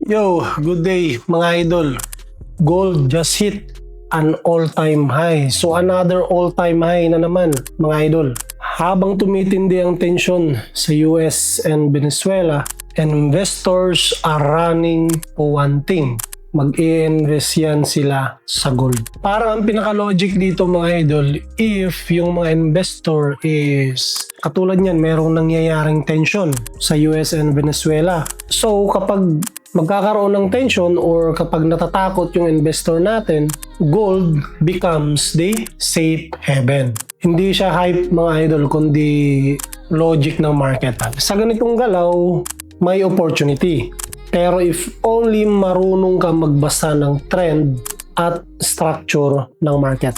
Yo, good day mga idol. Gold just hit an all-time high. So another all-time high na naman mga idol. Habang tumitindi ang tensyon sa US and Venezuela, and investors are running for one thing. Mag-i-invest yan sila sa gold. Parang ang pinaka-logic dito mga idol, if yung mga investor is katulad niyan, merong nangyayaring tension sa US and Venezuela. So kapag magkakaroon ng tension or kapag natatakot yung investor natin, gold becomes the safe haven. Hindi siya hype mga idol, kundi logic ng market. Sa ganitong galaw, may opportunity. Pero if only marunong ka magbasa ng trend at structure ng market.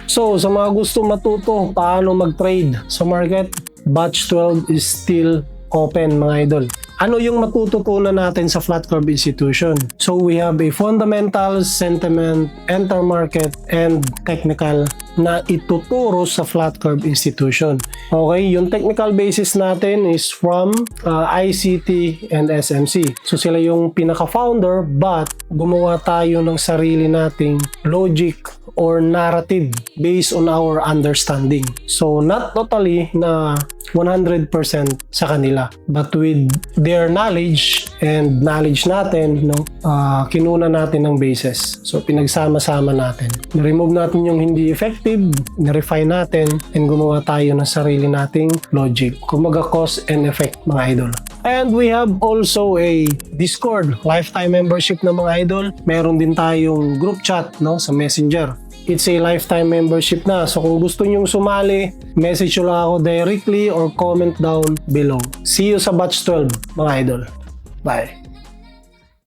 So, sa mga gusto matuto paano mag-trade sa market, Batch 12 is still open mga idol. Ano yung matututunan natin sa Flat Curve Institution? So we have a fundamental, sentiment, intermarket, and technical na ituturo sa Flat Curve Institution. Okay, yung technical basis natin is from ICT and SMC. So sila yung pinaka-founder, but gumawa tayo ng sarili nating logic or narrative based on our understanding. So not totally na 100% sa kanila, but with their knowledge and knowledge natin, kinuna natin ng basis. So pinagsama-sama natin. Remove natin yung hindi effective, na-refine natin, and gumawa tayo ng sarili nating logic. Kumaga cause and effect mga idol. And we have also a Discord, lifetime membership na mga idol. Meron din tayong group chat sa Messenger. It's a lifetime membership na. So kung gusto nyong sumali, message nyo lang ako directly or comment down below. See you sa Batch 12 mga idol. Bye!